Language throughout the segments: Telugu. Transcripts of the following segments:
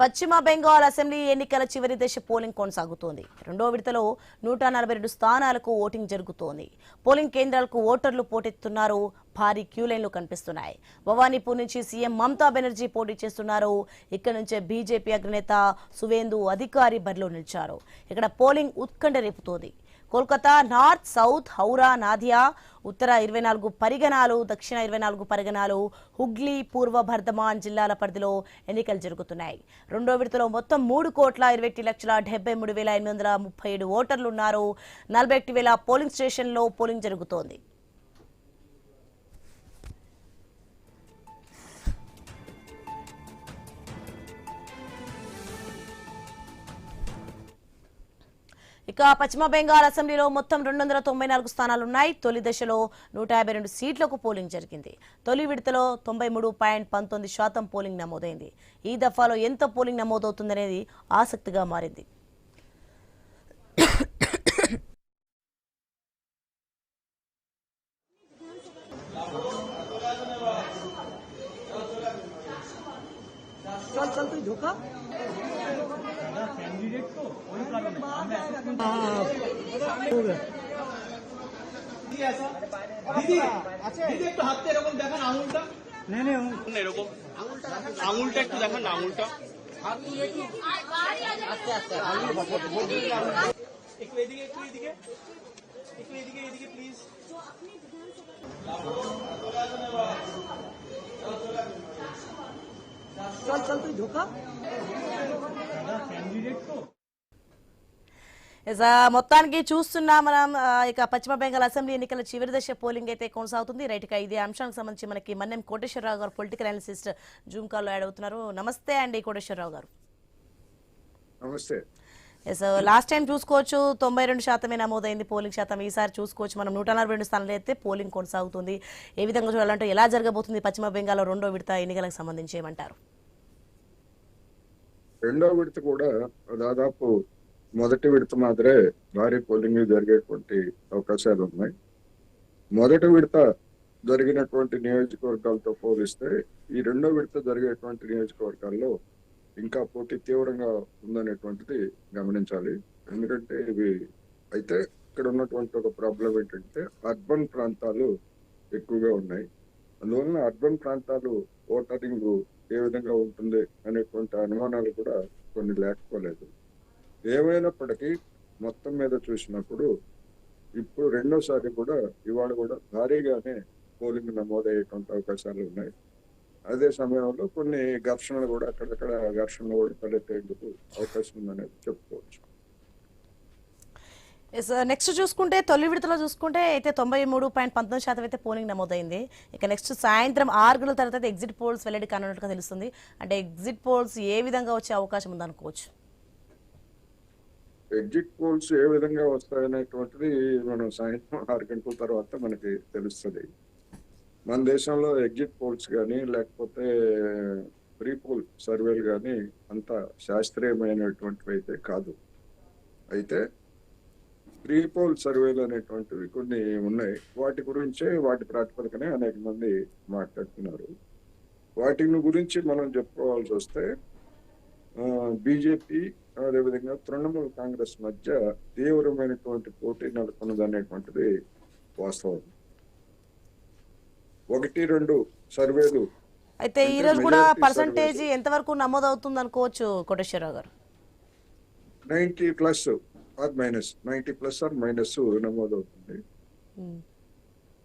పశ్చిమ బెంగాల్ అసెంబ్లీ ఎన్నికల చివరి దశ పోలింగ్ కొనసాగుతోంది. రెండో విడతలో 142 స్థానాలకు ఓటింగ్ జరుగుతోంది. పోలింగ్ కేంద్రాలకు ఓటర్లు పోటెత్తున్నారు. భారీ క్యూ లైన్లు కనిపిస్తున్నాయి. భవానీపూర్ నుంచి సీఎం మమతా బెనర్జీ పోటీ చేస్తున్నారు. ఇక్కడ నుంచే బీజేపీ అగ్రనేత సువేందు అధికారి బరిలో నిలిచారు. ఇక్కడ పోలింగ్ ఉత్కంఠ రేపుతోంది. కోల్కతా నార్త్, సౌత్, హౌరా, నాదియా, ఉత్తర 24 పరిగణాలు, దక్షిణ 24 పరిగణాలు, హుగ్లీ, పూర్వ బర్ధమాన్ జిల్లాల పరిధిలో ఎన్నికలు జరుగుతున్నాయి. రెండో విడతలో మొత్తం 3,21,73,837 ఓటర్లు ఉన్నారు. 41,000 పోలింగ్ స్టేషన్లో పోలింగ్ జరుగుతోంది. ఇక పశ్చిమ బెంగాల్ అసెంబ్లీలో మొత్తం 294 స్థానాలున్నాయి. తొలి దశలో 152 సీట్లకు పోలింగ్ జరిగింది. తొలి విడతలో 93.19% పోలింగ్ నమోదైంది. ఈ దఫాలో ఎంత పోలింగ్ నమోదవుతుందనేది ఆసక్తిగా మారింది. कैंडिडेट को कोई प्रॉब्लम दीदी दीदी একটু হাতটা এরকম দেখান আঙুলটা নেই এরকম আঙুলটা একটু দেখান আঙুলটা আস্তে আস্তে আঙুল একটু এদিকে এদিকে প্লিজ चल तू धोखा कैंडिडेट को మొత్తానికి చూస్తున్నా మనం. ఇక పశ్చిమ బెంగాల్ అసెంబ్లీ ఎన్నికల చివరి దశ పోలింగ్ అయితే కొనసాగుతుంది. రైట్ గా ఇదే అంశానికి సంబంధించి మనకి మన్నెం కోటేశ్వరరావు గారు పొలిటికల్ అనలిస్ట్ జూమ్ కాల్ లో యాడ్ అవుతున్నారు. నమస్తే అండి కోటేశ్వరరావు గారు. నమస్తే. లాస్ట్ టైం చూసుకోవచ్చు 92% నమోదైంది పోలింగ్ శాతం. ఈసారి చూసుకోవచ్చు మనం 142 స్థానాలు అయితే పోలింగ్ కొనసాగుతుంది. ఏ విధంగా చూడాలంటే ఎలా జరగబోతుంది పశ్చిమ బెంగాల్లో రెండో విడత ఎన్నికలకు సంబంధించి ఏమంటారు? రెండో విడత కూడా దాదాపు మొదటి విడత మాదిరే భారీ పోలింగ్ జరిగేటువంటి అవకాశాలు ఉన్నాయి. మొదటి విడత జరిగినటువంటి నియోజకవర్గాలతో పోలిస్తే ఈ రెండో విడత జరిగేటువంటి నియోజకవర్గాల్లో ఇంకా పోటీ తీవ్రంగా ఉందనేటువంటిది గమనించాలి. ఎందుకంటే ఇవి అయితే ఇక్కడ ఉన్నటువంటి ఒక ప్రాబ్లం ఏంటంటే అర్బన్ ప్రాంతాలు ఎక్కువగా ఉన్నాయి. అందువలన అర్బన్ ప్రాంతాలు ఓటరింగ్ ఏ విధంగా ఉంటుంది అనేటువంటి అనుమానాలు కూడా కొన్ని లేకపోలేదు. ఏమైనప్పటికీ మొత్తం మీద చూసినప్పుడు ఇప్పుడు రెండోసారి కూడా ఇవాళ కూడా భారీగానే పోలింగ్ నమోదయ్యేటువంటి అవకాశాలు ఉన్నాయి. అదే సమయంలో కొన్ని ఘర్షణలు కూడా అక్కడక్కడ ఘర్షణలు కూడా తలెత్తేందుకు అవకాశం ఉందనేది చెప్పుకోవచ్చు. నెక్స్ట్ చూసుకుంటే తొలి విడతలో చూసుకుంటే అయితే 93.19% అయితే పోలింగ్ నమోదైంది. ఇక నెక్స్ట్ సాయంత్రం 6 గంటల తర్వాత ఎగ్జిట్ పోల్స్ వెల్లడి కానున్నట్టుగా తెలుస్తుంది. అంటే ఎగ్జిట్ పోల్స్ ఏ విధంగా వచ్చే అవకాశం ఉందనుకోవచ్చు? ఎగ్జిట్ పోల్స్ ఏ విధంగా వస్తాయనేటువంటిది మనం సాయంత్రం 6 గంటల తర్వాత మనకి తెలుస్తుంది. మన దేశంలో ఎగ్జిట్ పోల్స్ కానీ లేకపోతే ప్రీ పోల్ సర్వేలు కానీ అంత శాస్త్రీయమైనటువంటివి అయితే కాదు. అయితే ప్రీ పోల్ సర్వేలు అనేటువంటివి కొన్ని ఉన్నాయి. వాటి గురించే వాటి ప్రాతిపదికనే అనేక మంది మాట్లాడుతున్నారు. వాటి గురించి మనం చెప్పుకోవాల్సి వస్తే బీజేపీ అదేవిధంగా తృణమూల్ కాంగ్రెస్ మధ్య తీవ్రమైనటువంటి పోటీ నెలకొన్నది అనేటువంటిది వాస్తవం. 1-2 సర్వేలు అయితే ఈ రోజు కూడా పర్సంటేజ్ ఎంతవరకు నమోదవుతుంది అనుకోవచ్చు కోటేశ్వరరావు గారు? 90+ ఆర్ మైనస్ నమోదవుతుంది.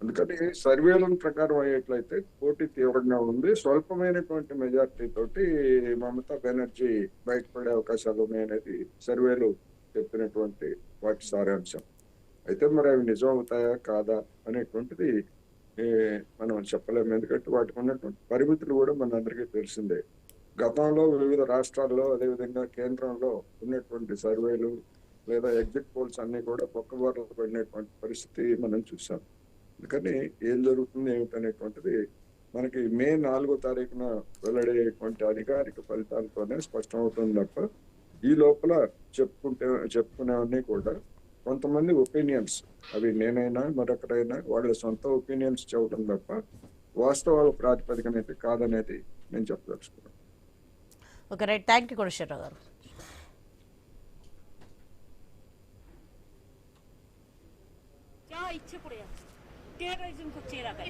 అందుకని సర్వేల ప్రకారం అయ్యేట్లయితే పోటీ తీవ్రంగా ఉంది. స్వల్పమైనటువంటి మెజార్టీ తోటి మమతా బెనర్జీ బయటపడే అవకాశాలు ఉన్నాయనేది సర్వేలు చెప్పినటువంటి వాటి సారాంశం. అయితే మరి అవి నిజం అవుతాయా కాదా అనేటువంటిది మనం చెప్పలేము. ఎందుకంటే వాటికి ఉన్నటువంటి పరిమితులు కూడా మనందరికీ తెలిసిందే. గతంలో వివిధ రాష్ట్రాల్లో అదేవిధంగా కేంద్రంలో ఉన్నటువంటి సర్వేలు లేదా ఎగ్జిట్ పోల్స్ అన్ని కూడా పొక్కబారులు పడినటువంటి పరిస్థితి మనం చూసాం. అందుకని ఏం జరుగుతుంది ఏమిటనేటువంటిది మనకి మే 4వ తారీఖున వెల్లడేటువంటి అధికారిక ఫలితాలతోనే స్పష్టం అవుతుంది తప్ప ఈ లోపల చెప్పుకునేవన్నీ కూడా కొంతమంది ఒపీనియన్స్, అవి నేనైనా మరొకరైనా వాళ్ళ సొంత ఒపీనియన్స్ చెప్పడం తప్ప వాస్తవాల ప్రాతిపదికన అయితే కాదనేది నేను చెప్పదలుచుకున్నాను. Okay right, thank you Koteswararao గారు. क्या इच्छे पड़े टेररिज्म को चेहरा कर